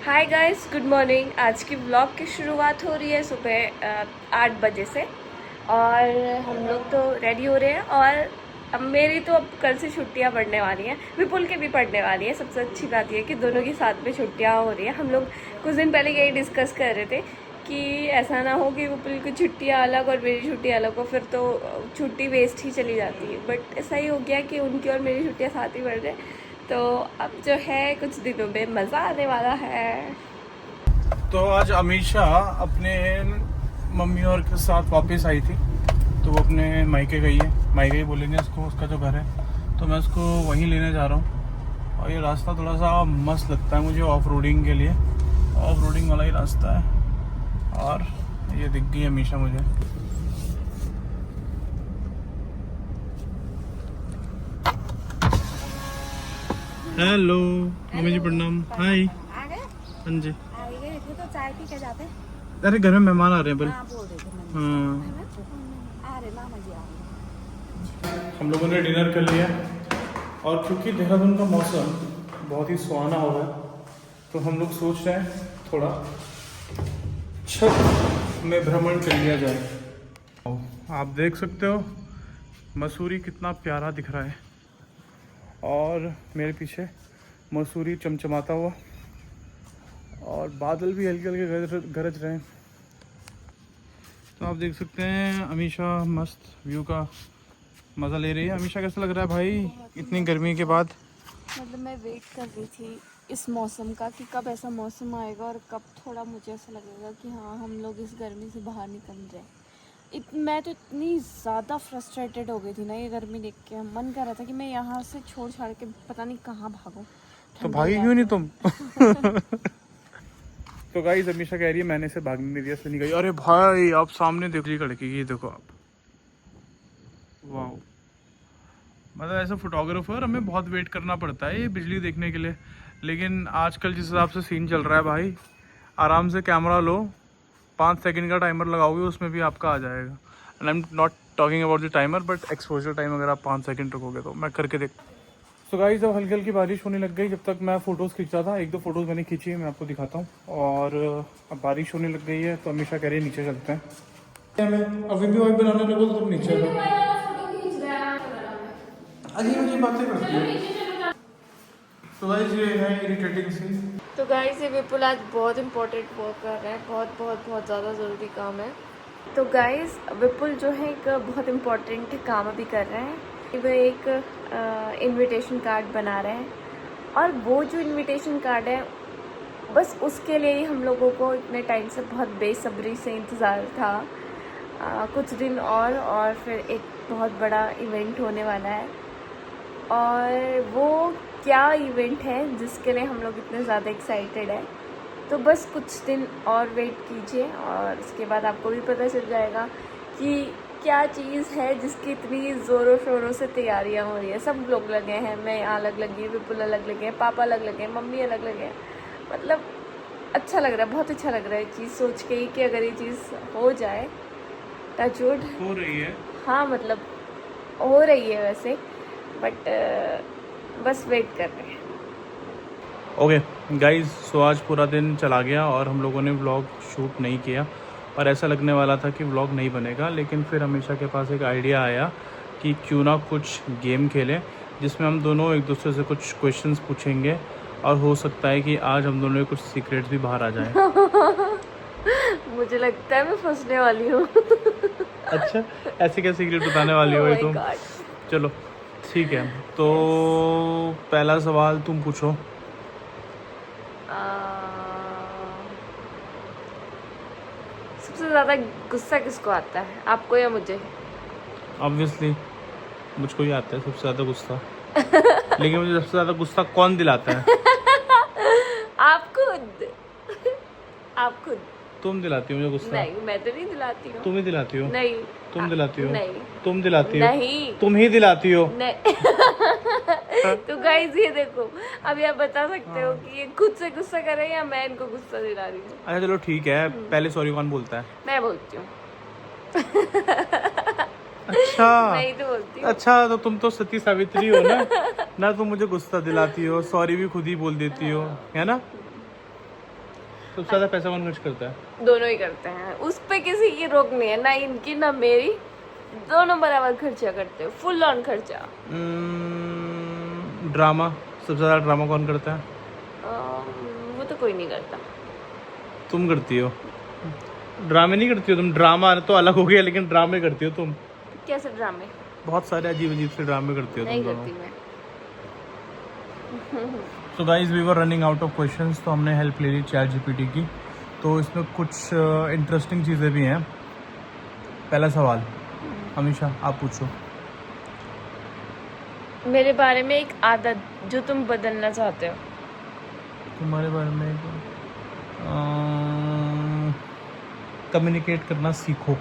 Hi guys, good morning. आज की vlog की शुरुआत हो रही है सुबह 8 बजे से और हम लोग तो रेडी हो रहे हैं। और अब मेरी तो अब कल से छुट्टियां पड़ने वाली हैं, विपुल के भी पड़ने वाली है। सबसे अच्छी बात यह है कि दोनों की साथ में छुट्टियां हो रही हैं। हम लोग कुछ दिन पहले यही डिस्कस कर रहे थे कि ऐसा ना हो कि विपुल की छुट्टियाँ अलग और मेरी छुट्टी अलग हो, फिर तो छुट्टी वेस्ट ही चली जाती है। बट ऐसा ही हो गया कि उनकी और मेरी छुट्टियाँ साथ ही बढ़ रही, तो अब जो है कुछ दिनों में मज़ा आने वाला है। तो आज अमीषा अपने मम्मी और के साथ वापस आई थी, तो वो अपने मायके गई है। मायके ही बोलेंगे इसको, उसका जो घर है, तो मैं उसको वहीं लेने जा रहा हूँ। और ये रास्ता थोड़ा सा मस्त लगता है मुझे ऑफ रोडिंग के लिए, ऑफ रोडिंग वाला ही रास्ता है। और ये दिख गई अमीषा मुझे। हेलो मम्मी जी, प्रणाम। हाय। आ गए? हाँ जी। आ गए थे तो चाय पी के जाते। अरे घर में मेहमान आ रहे हैं बल। हाँ, बोल रहे थे हाँ, आ रहे मामा जी आ रहे। हम लोगों ने डिनर कर लिया और क्योंकि देहरादून का मौसम बहुत ही सुहाना हो रहा है, तो हम लोग सोच रहे हैं थोड़ा छत में भ्रमण कर लिया जाए। आप देख सकते हो मसूरी कितना प्यारा दिख रहा है और मेरे पीछे मसूरी चमचमाता हुआ और बादल भी हल्के हल्के गरज रहे हैं। तो आप देख सकते हैं अमीषा मस्त व्यू का मज़ा ले रही है। अमीषा कैसा लग रहा है भाई इतनी गर्मी के बाद? मतलब मैं वेट कर रही थी इस मौसम का कि कब ऐसा मौसम आएगा और कब थोड़ा मुझे ऐसा लगेगा कि हाँ, हम लोग इस गर्मी से बाहर निकल जाए। मैं तो इतनी ज़्यादा फ्रस्ट्रेटेड हो गई थी ना ये गर्मी देख के। मन कर रहा था कि मैं यहाँ से छोड़ छाड़ के पता नहीं कहाँ भागूं। तो भागी क्यों नहीं तुम? तो गाइस अमीषा कह रही है मैंने इसे भागने नहीं दिया, इसलिए नहीं गई। अरे भाई आप सामने देख ली लड़की, ये देखो आप, वाह। मतलब ऐसा फोटोग्राफर हमें बहुत वेट करना पड़ता है ये बिजली देखने के लिए, लेकिन आजकल जिस हिसाब से सीन चल रहा है भाई, आराम से कैमरा लो, 5 सेकंड का टाइमर लगाओगे उसमें भी आपका आ जाएगा। And I am not talking about the timer but exposure time, अगर आप 5 सेकंड रखोगे तो। मैं करके देख। तो गाइस जब हल्की हल्की बारिश होने लग गई, जब तक मैं फ़ोटोज़ खींच रहा था, 1-2 फ़ोटोज़ मैंने खींची है, मैं आपको दिखाता हूँ। और अब बारिश होने लग गई है तो अमीषा कह रही है नीचे चलते हैं। मैं अभी भी वाइब बनाने लगो तो तुम नीचे आ। अजीब अजीब बातें करती है। तो गाइस ये है इरिटेटिंग सी। तो गाइस ये विपुल आज बहुत इंपॉर्टेंट वर्क कर रहा है, बहुत बहुत बहुत ज़्यादा ज़रूरी काम है। तो गाइस विपुल जो है एक बहुत इम्पोर्टेंट काम अभी कर रहे हैं। वो एक इनविटेशन कार्ड बना रहे हैं और वो जो इनविटेशन कार्ड है बस उसके लिए ही हम लोगों को इतने टाइम से बहुत बेसब्री से इंतज़ार था। कुछ दिन और फिर एक बहुत बड़ा इवेंट होने वाला है। और वो क्या इवेंट है जिसके लिए हम लोग इतने ज़्यादा एक्साइटेड है, तो बस कुछ दिन और वेट कीजिए और उसके बाद आपको भी पता चल जाएगा कि क्या चीज़ है जिसकी इतनी ज़ोरों शोरों से तैयारियां हो रही है। सब लोग लगे हैं, मैं अलग लगी है, विपुल अलग लगे हैं, पापा अलग लगे हैं, मम्मी अलग लगे हैं। मतलब अच्छा लग रहा है, बहुत अच्छा लग रहा है चीज़ सोच के ही कि अगर ये चीज़ हो जाए, टचवुड हो रही है। हाँ, मतलब हो रही है वैसे, बट बस वेट कर रहे हैं। ओके गाइस, सो आज पूरा दिन चला गया और हम लोगों ने व्लॉग शूट नहीं किया और ऐसा लगने वाला था कि व्लॉग नहीं बनेगा, लेकिन फिर हमेशा के पास एक आइडिया आया कि क्यों ना कुछ गेम खेलें जिसमें हम दोनों एक दूसरे से कुछ क्वेश्चंस पूछेंगे और हो सकता है कि आज हम दोनों के कुछ सीक्रेट्स भी बाहर आ जाएं। मुझे लगता है मैं फंसने वाली हूँ। अच्छा, ऐसे क्या सीक्रेट बताने वाली हो Oh ये my तुम? God. चलो ठीक है, तो पहला सवाल तुम पूछो। सबसे ज़्यादा गुस्सा किसको आता है, आपको या मुझे? ऑब्वियसली मुझको ही आता है सबसे ज़्यादा गुस्सा। लेकिन मुझे सबसे ज़्यादा गुस्सा कौन दिलाता है? आप खुद। आप खुद। तुम दिलाती हो मुझे गुस्सा। नहीं, मैं तो नहीं दिलाती हूँ। तुम ही दिलाती हो। नहीं। तुम दिलाती हो। नहीं। तुम दिलाती हो। नहीं। तुम ही दिलाती हो। नहीं। तो गाइस ये देखो, अभी आप बता सकते हो कि ये खुद से गुस्सा कर रहे हैं या मैं इनको गुस्सा दिला रही हूँ। अच्छा चलो ठीक है, पहले सॉरी कौन बोलता है? मैं बोलती हूँ। अच्छा। मैं ही तो बोलती हूँ। अच्छा, तो तुम तो सती सावित्री हो ना? ना तुम मुझे गुस्सा दिलाती हो, सॉरी भी खुद ही बोल देती हो, है ना? सबसे ज़्यादा पैसा कौन खर्च करता है? दोनों ही करते हैं, उस पे किसी की रोक नहीं है, ना इनकी ना मेरी, दोनों बराबर खर्चा करते हैं, फुल ऑन खर्चा। ड्रामा, सबसे ज़्यादा ड्रामा कौन करता है? वो तो कोई नहीं करता। तुम करती हो। ड्रामे नहीं करती हो तुम, ड्रामा तो अलग हो गया, लेकिन ड्रामे करती हो तुम। कैसे ड्रामे? बहुत सारे अजीब अजीब से ड्रामे करती हो नहीं तुम करती दोनों। मैं। So guys we were running out of questions, तो हमने हेल्प ले ली चैट जीपीटी की। तो इसमें कुछ इंटरेस्टिंग चीज़ें भी हैं। पहला सवाल, हमेशा आप पूछो। मेरे बारे में एक आदत जो तुम बदलना चाहते हो। तुम्हारे बारे में कम्युनिकेट करना सीखो।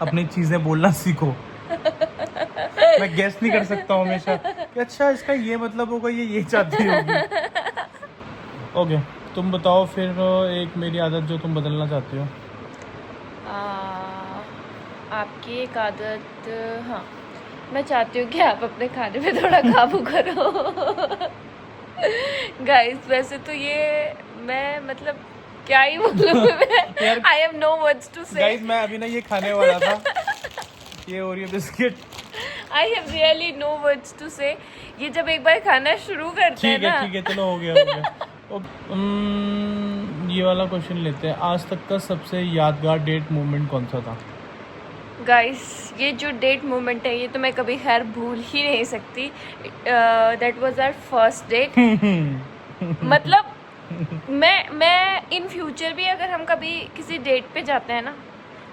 अपनी चीज़ें बोलना सीखो। मैं गेस नहीं कर सकता हूँ हमेशा कि अच्छा इसका ये मतलब होगा, ये चाहती होगी। ओके, तुम बताओ फिर एक मेरी आदत जो तुम बदलना चाहती हो। आपकी एक आदत, हाँ, मैं चाहती हूँ कि आप अपने खाने पे थोड़ा काबू करो। गाइस वैसे तो ये मैं मतलब क्या ही बोलूँ मैं, I have no words to say. Guys मैं अभी ना ये खाने वाला था, ये Oreo biscuit. I have really no words to say. ये जब एक बार खाना शुरू करते हैं ना, ठीक है चलो हो गया। ये वाला क्वेश्चन लेते हैं। आज तक का सबसे यादगार डेट मोमेंट कौन सा था? गाइस ये जो डेट मोमेंट है ये तो मैं कभी खैर भूल ही नहीं सकती। That was our first date. मतलब मैं इन फ्यूचर भी अगर हम कभी किसी डेट पे जाते हैं ना,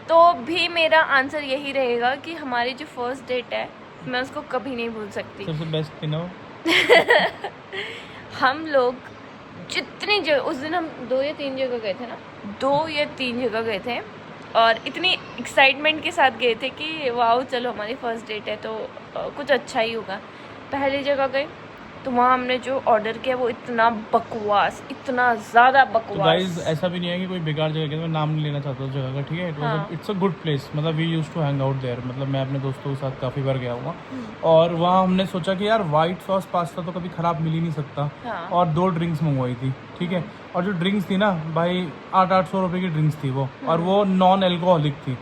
तो भी मेरा आंसर यही रहेगा कि हमारी जो फर्स्ट डेट है मैं उसको कभी नहीं भूल सकती। सबसे बेस्ट दिन हो। हम लोग जितनी जगह, उस दिन हम 2 या 3 जगह गए थे ना, 2 या 3 जगह गए थे, और इतनी एक्साइटमेंट के साथ गए थे कि वाओ चलो हमारी फर्स्ट डेट है तो कुछ अच्छा ही होगा। पहली जगह गए तो वहाँ हमने जो ऑर्डर किया वो इतना बकवास, इतना ज़्यादा तो बकवास। गाइस ऐसा भी नहीं है कि कोई बेकार जगह है, मैं नाम नहीं लेना चाहता उस जगह का, ठीक है। इट्स अ गुड प्लेस, मतलब we used to hang out there. मतलब मैं अपने दोस्तों के साथ काफ़ी बार गया हुआ, और वहाँ हमने सोचा कि यार वाइट सॉस पास्ता तो कभी ख़राब मिल ही नहीं सकता। हाँ। और 2 ड्रिंक्स मंगवाई थी, ठीक है। और जो ड्रिंक्स थी ना भाई, 800 रुपये की ड्रिंक्स थी वो, और वो नॉन एल्कोहलिक थी।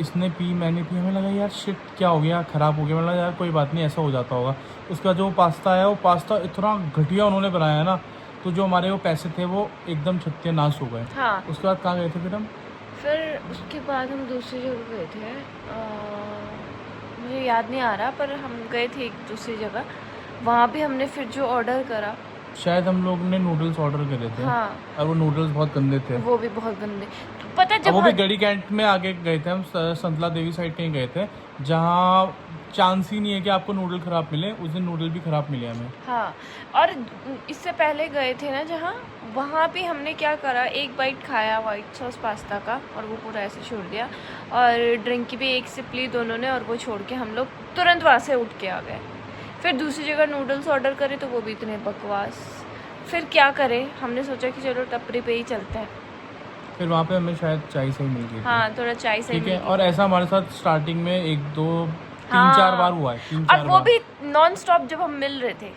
इसने पी, मैंने पी, हमें लगा यार शिट क्या हो गया, ख़राब हो गया। मतलब यार कोई बात नहीं, ऐसा हो जाता होगा। उसका जो पास्ता है वो पास्ता इतना घटिया उन्होंने बनाया है ना, तो जो हमारे वो पैसे थे वो एकदम सत्यानाश हो गए। हाँ। उसके बाद कहाँ गए थे फिर हम? फिर उसके बाद हम दूसरी जगह गए थे, मुझे याद नहीं आ रहा, पर हम गए थे एक दूसरी जगह। वहाँ भी हमने फिर जो ऑर्डर करा, शायद हम लोग ने नूडल्स ऑर्डर करे थे। हाँ। और वो नूडल्स बहुत गंदे थे। वो भी बहुत गंदे। तो पता है जब वो भी गड़ी कैंट में आगे गए थे हम, संतला देवी साइड कहीं गए थे, जहाँ चांस ही नहीं है कि आपको नूडल ख़राब मिले। उस दिन नूडल भी ख़राब मिले हमें। हाँ, और इससे पहले गए थे ना जहाँ, वहाँ भी हमने क्या करा, एक बाइट खाया वाइट सॉस पास्ता का और वो पूरा ऐसे छोड़ दिया, और ड्रिंक की भी एक सिप ली दोनों ने, और वो छोड़ के हम लोग तुरंत वहाँ से उठ के आ गए। फिर दूसरी जगह नूडल्स ऑर्डर करे तो वो भी इतने बकवास। फिर क्या करें, हमने सोचा कि चलो टपरी पे ही चलते हैं। फिर वहाँ पे हमें शायद चाय सही मिल गई। हाँ, थोड़ा चाय सही ठीक है। मिल गई। और ऐसा हमारे साथ स्टार्टिंग में 1 2 3 हाँ। 4 बार हुआ है, 3 4 और बार। वो भी नॉन स्टॉप जब हम मिल रहे थे,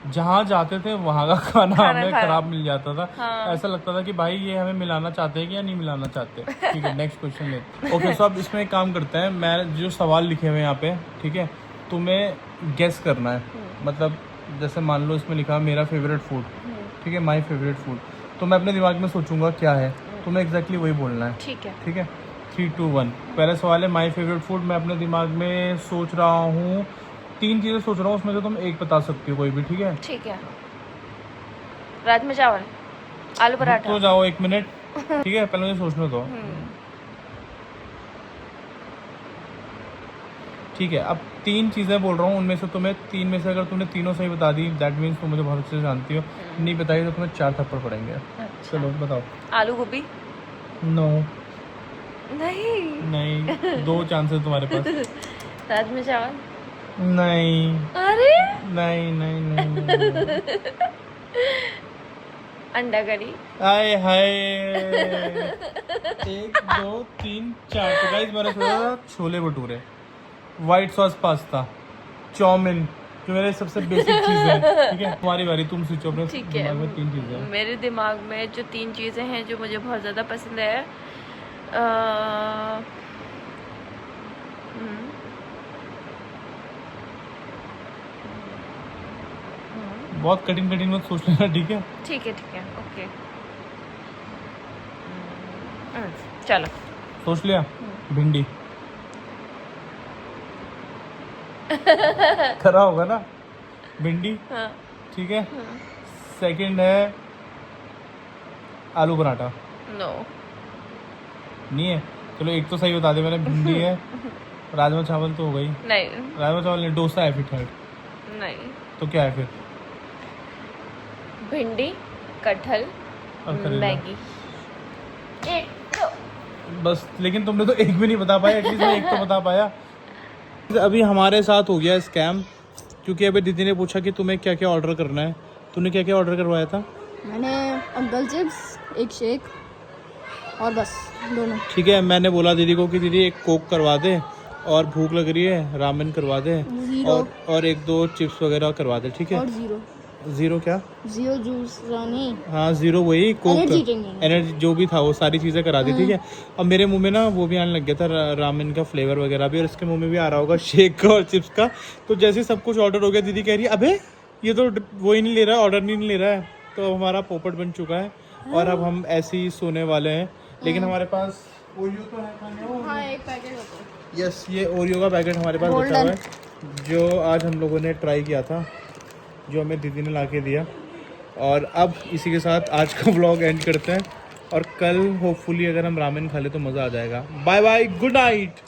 जहाँ जाते थे वहाँ का खाना हमें खाना। खराब मिल जाता था। हाँ। ऐसा लगता था कि भाई ये हमें मिलाना चाहते हैं कि या नहीं मिलाना चाहते। ठीक है, नेक्स्ट क्वेश्चन लेते। ओके, सो अब इसमें एक काम करते हैं, मैं जो सवाल लिखे हुए हैं यहाँ पे, ठीक है, तुम्हें गेस करना है। मतलब जैसे मान लो इसमें लिखा मेरा फेवरेट फूड, ठीक है, माई फेवरेट फूड, तो मैं अपने दिमाग में सोचूंगा क्या है, तुम्हें एग्जैक्टली वही बोलना है। ठीक है। ठीक है, 3 2 1। पहला सवाल है माई फेवरेट फूड। मैं अपने दिमाग में सोच रहा हूँ, 3 चीज़ें सोच रहा हूँ, उसमें से तुम एक बता सकती हो कोई भी, ठीक है। ठीक है। राजमा चावल, आलू पराठा। तो जाओ 1 मिनट, ठीक है, पहले मुझे सोचने दो। ठीक है, अब 3 चीज़ें बोल रहा हूँ, उनमें से तुम्हें 3 में से अगर तुमने तीनों सही बता दी, दैट मीन्स तुम मुझे बहुत अच्छे से जानती हो। नहीं बताई तो तुम्हें 4 थप्पड़ पड़ेंगे। अच्छा। चलो बताओ। आलू गोभी। नो, नहीं। 2 चांसेस तुम्हारे पास। राजमा चावल। नहीं अरे नहीं नहीं नहीं, नहीं। अंडा करी। आए हाय, 1 2 3 4। तो गाइस मैंने सोचा था chole bhature, white sauce pasta, chowmein, जो मेरे सबसे बेसिक चीज़ है, ठीक है। तुम्हारी बारी, तुम सोचो अपने ठीक दिमाग है। में 3 चीज़ें हैं। मेरे दिमाग में जो 3 चीज़ें हैं जो मुझे बहुत ज़्यादा पसंद है, बहुत कठिन कठिन मत सोच लेना, ठीक है। ठीक है ओके। चलो सोच लिया? भिंडी खरा होगा ना, भिंडी, हाँ। ठीक है। सेकंड है आलू पराठा। नो। नहीं है, चलो एक तो सही बता दे मैंने, भिंडी है। राजमा चावल तो हो गई। नहीं राजमा चावल नहीं, डोसा है फिर थर्ड। नहीं। तो क्या है फिर? भिंडी, कटहल और करेला। मैगी। एक तो बस, लेकिन तुमने तो एक भी नहीं बता पाया, एटलीस्ट मैं एक तो बता पाया। अभी हमारे साथ हो गया स्कैम, क्योंकि अभी दीदी ने पूछा कि तुम्हें क्या क्या ऑर्डर करना है। तूने क्या क्या ऑर्डर करवाया था? मैंने अंकल चिप्स, एक शेक और बस दोनों। ठीक है, मैंने बोला दीदी को कि दीदी एक कोक करवा दे, और भूख लग रही है रामेन करवा दे, और एक दो चिप्स वगैरह करवा दे, ठीक है। और जीरो क्या? जीरो जूस नहीं, हाँ जीरो, वही कोक, एनर्जी जो भी था वो सारी चीज़ें करा दी, ठीक है। और मेरे मुंह में ना वो भी आने लग गया था रामेन का फ्लेवर वगैरह भी, और इसके मुंह में भी आ रहा होगा शेक का और चिप्स का। तो जैसे सब कुछ ऑर्डर हो गया, दीदी कह रही है अबे ये तो वो ही नहीं ले रहा है, ऑर्डर नहीं ले रहा है। तो हमारा पोपट बन चुका है, और अब हम ऐसे ही सोने वाले हैं। लेकिन हमारे पास ओरियो तो है खाने को। हाँ एक पैकेट होता है। यस, ये ओरियो का पैकेट हमारे पास बचा हुआ है, जो आज हम लोगों ने ट्राई किया था, जो हमें दीदी ने ला के दिया। और अब इसी के साथ आज का व्लॉग एंड करते हैं, और कल होपफुली अगर हम रामेन खा ले तो मज़ा आ जाएगा। Bye bye, good night.